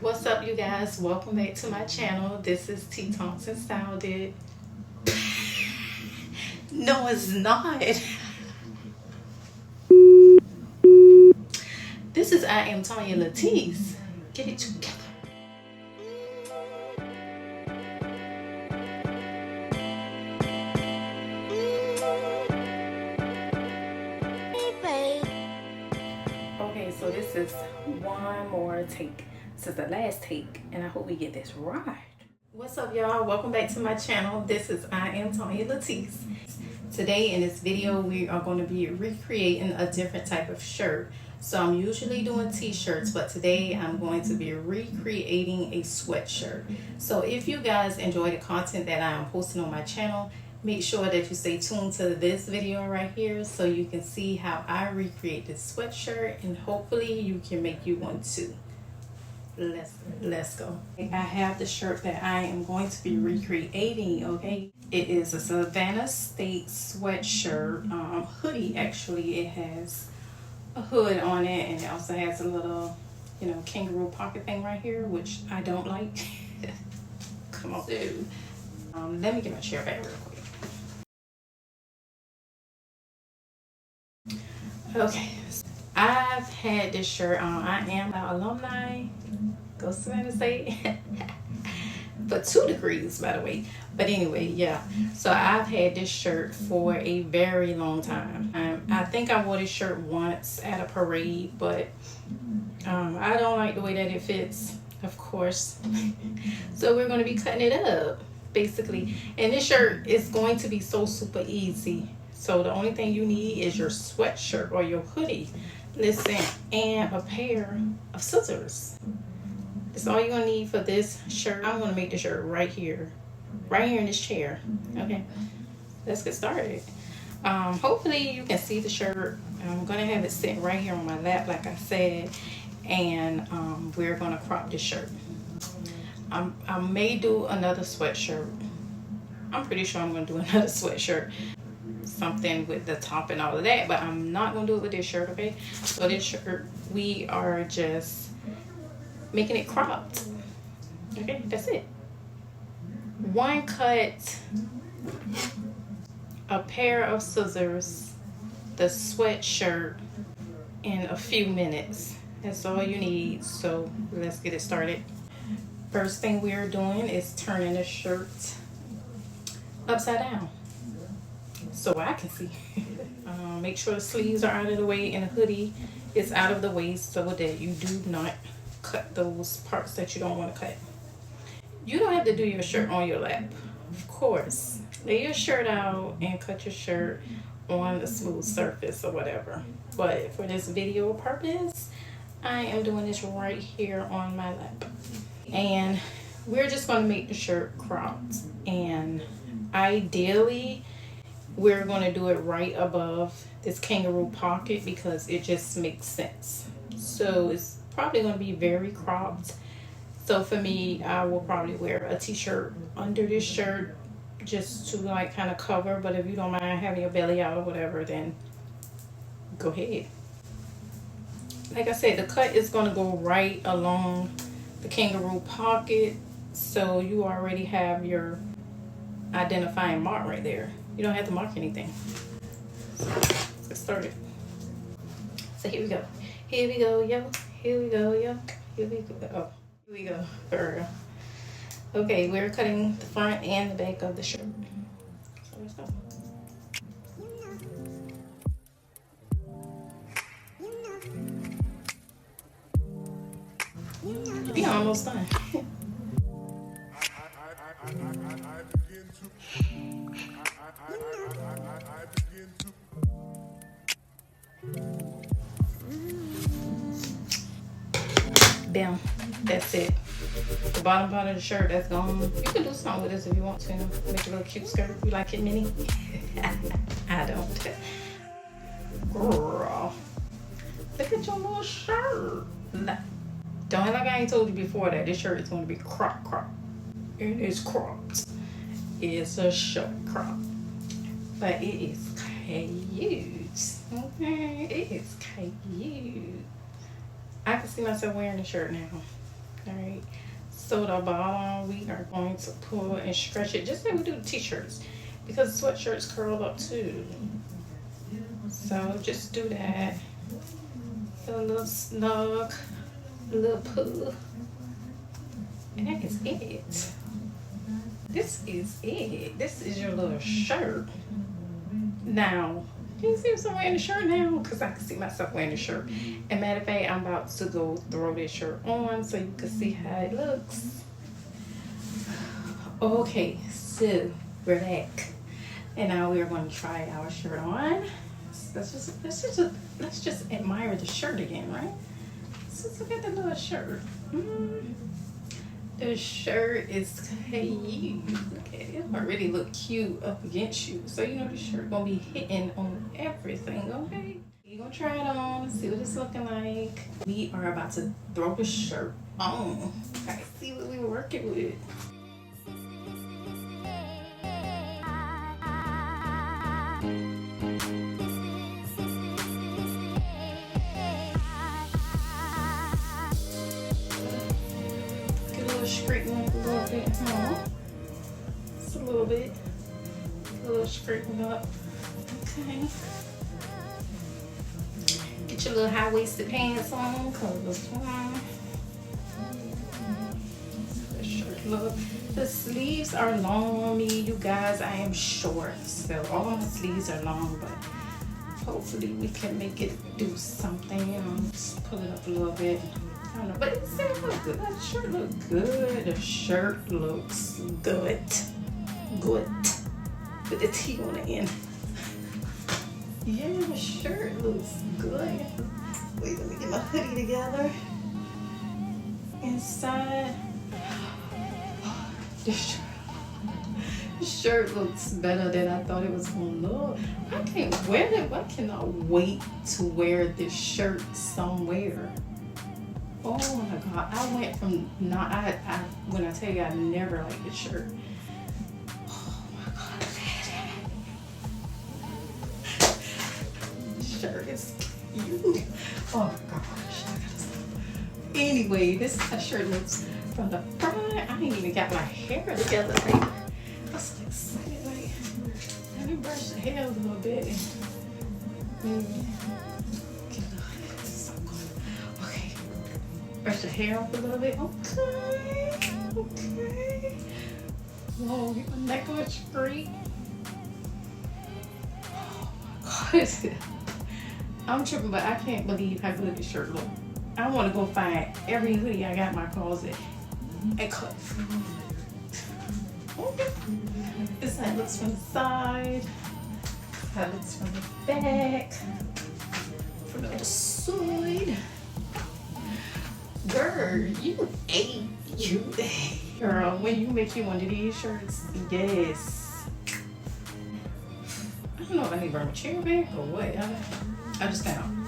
What's up, you guys? Welcome back to my channel. This is T Thompson Styled It. No, it's not. This is Iamtonyalatise. Get it together. Okay, so this is one more take. This is the last take, and I hope we get this right. What's up, y'all? Welcome back to my channel. This is Iamtonyalatise. Today in this video, we are going to be recreating a different type of shirt. So I'm usually doing t-shirts, but today I'm going to be recreating a sweatshirt. So if you guys enjoy the content that I am posting on my channel, make sure that you stay tuned to this video right here so you can see how I recreate this sweatshirt, and hopefully you can make you one too. Let's go. I have the shirt that I am going to be recreating. Okay, it is a Savannah State sweatshirt, hoodie. Actually, it has a hood on it, and it also has a little, you know, kangaroo pocket thing right here, which I don't like. Come on. So, let me get my chair back real quick. Okay, I've had this shirt on. I am an alumni. Go Savannah State. For 2 degrees, by the way. But anyway, yeah. So I've had this shirt for a very long time. I think I wore this shirt once at a parade, but I don't like the way that it fits, of course. So we're going to be cutting it up, basically. And this shirt is going to be so super easy. So the only thing you need is your sweatshirt or your hoodie. Listen, and a pair of scissors. That's all you're gonna need for this shirt. I'm gonna make the shirt right here in this chair. Okay, let's get started. Hopefully you can see the shirt. I'm gonna have it sitting right here on my lap, like I said, and we're gonna crop this shirt. I may do another sweatshirt. I'm pretty sure I'm gonna do another sweatshirt, something with the top and all of that, but I'm not gonna do it with this shirt. Okay, so this shirt, we are just making it cropped. Okay, that's it. One cut, a pair of scissors, the sweatshirt, in a few minutes. That's all you need. So let's get it started. First thing we are doing is turning the shirt upside down so I can see. Make sure the sleeves are out of the way and the hoodie is out of the way so that you do not cut those parts that you don't want to cut. You don't have to do your shirt on your lap, of course. Lay your shirt out and cut your shirt on a smooth surface or whatever. But for this video purpose, I am doing this right here on my lap. And we're just going to make the shirt cropped. And ideally, we're going to do it right above this kangaroo pocket because it just makes sense. So it's probably going to be very cropped. So for me, I will probably wear a t-shirt under this shirt just to like kind of cover. But if you don't mind having your belly out or whatever, then go ahead. Like I said, the cut is going to go right along the kangaroo pocket, so you already have your identifying mark right there. You don't have to mark anything. So let's get started. So here we go. Here we go, yo. Here we go, yo. Here we go. Oh, here we go. Girl. Okay, we're cutting the front and the back of the shirt. So let's go. We almost done. Bam, that's it. The bottom part of the shirt, that's gone. You can do something with this if you want to. Make a little cute skirt. You like it, mini? I don't. Girl, look at your little shirt. Don't act like I ain't told you before that this shirt is going to be cropped. It is cropped. It's a short crop, but it is cute. Okay, it is cute. I can see myself wearing the shirt now. Alright, so the bottom we are going to pull and stretch it just like we do the t-shirts, because sweatshirts curl up too. So just do that. A little snug, a little pull. And that is it. This is it. This is your little shirt. Now, can you see if I'm wearing the shirt now? Because I can see myself wearing the shirt. And matter of fact, I'm about to go throw this shirt on so you can see how it looks. Okay, so we're back. And now we are going to try our shirt on. Let's just admire the shirt again, right? Let's just look at the little shirt. The shirt is cute. Look at it. It already look cute up against you. So you know the shirt gonna be hitting on everything, okay? You're gonna try it on, see what it's looking like. We are about to throw the shirt on. Okay, see what we were working with. Straighten up a little bit, huh? Just a little bit. A little straighten up. Okay. Get your little high-waisted pants on, cause the shirt look. The sleeves are long on me, you guys. I am short, so all my sleeves are long, but hopefully we can make it do something. Just pull it up a little bit. I don't know, but it still looks good. The shirt looks good. The shirt looks good. Good. With the T on the end. Yeah, the shirt looks good. Wait, let me get my hoodie together. Inside. This shirt looks better than I thought it was gonna look. I can't wear it. I cannot wait to wear this shirt somewhere. Oh my God, I went from not, when I tell you I never liked this shirt. Oh my God, this shirt is cute. Oh my gosh, I gotta stop. Anyway, this shirt looks from the front. I ain't even got my hair together. Like, I was so excited, like, let me brush the hair a little bit. Brush the hair up a little bit. Okay. Okay. Whoa, get my neck on straight. Oh my God. I'm tripping, but I can't believe how good this shirt looks. I want to go find every hoodie I got in my closet and cut. Okay. This side looks from the side. This side looks from the back. From the other side. Girl, you ate. Girl, when you make you one of these shirts, yes. I don't know if I need to bring my chair back or what. I just found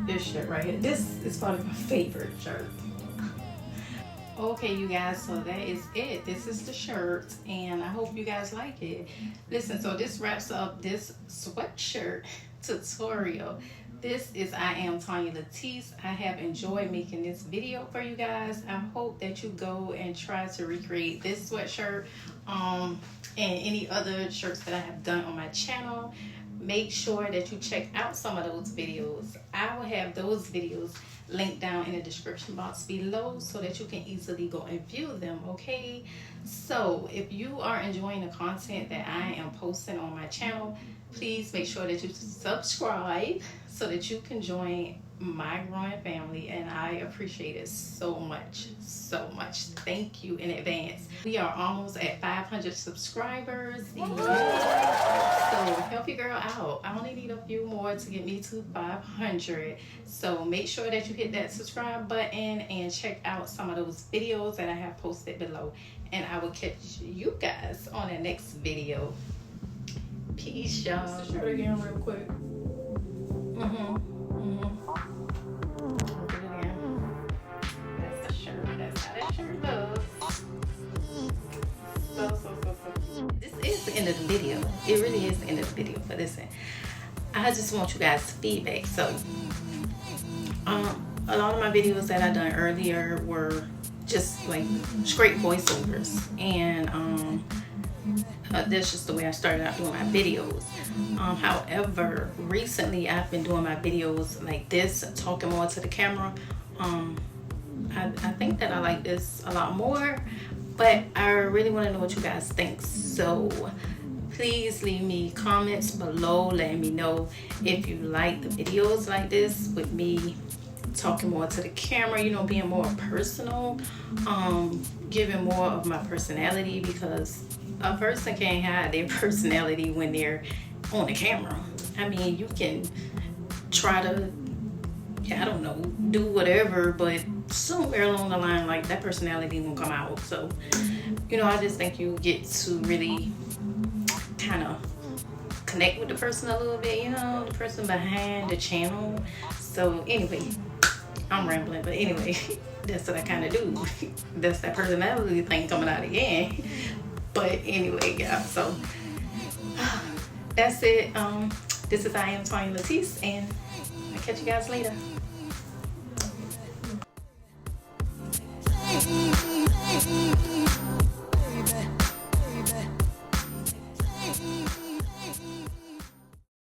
this shirt right here. This is probably my favorite shirt. Okay, you guys, so that is it. This is the shirt, and I hope you guys like it. Listen, so this wraps up this sweatshirt tutorial. This is Iamtonyalatise. I have enjoyed making this video for you guys. I hope that you go and try to recreate this sweatshirt and any other shirts that I have done on my channel. Make sure that you check out some of those videos. I will have those videos linked down in the description box below so that you can easily go and view them, okay? So if you are enjoying the content that I am posting on my channel, please make sure that you subscribe so that you can join my growing family, and I appreciate it so much, so much. Thank you in advance. We are almost at 500 subscribers. So help your girl out. I only need a few more to get me to 500. So make sure that you hit that subscribe button and check out some of those videos that I have posted below. And I will catch you guys on the next video. Peace, y'all. Let's shirt again real quick. That's the shirt. That's how that shirt looks. So. This is the end of the video. It really is the end of the video. But listen, I just want you guys' feedback. So, a lot of my videos that I done earlier were just like straight voiceovers, and that's just the way I started out doing my videos. However, recently I've been doing my videos like this, talking more to the camera. I think that I like this a lot more, but I really want to know what you guys think. So please leave me comments below letting me know if you like the videos like this with me talking more to the camera, you know, being more personal, giving more of my personality, because a person can't hide their personality when they're on the camera. I mean, you can try to, I don't know, do whatever, but somewhere along the line, like, that personality won't come out. So, you know, I just think you get to really kind of connect with the person a little bit, you know, the person behind the channel. So anyway, I'm rambling, but anyway, that's what I kind of do. That's that personality thing coming out again. But anyway, yeah, so that's it. This is Iamtonyalatise, and I'll catch you guys later. Hey, hey, hey.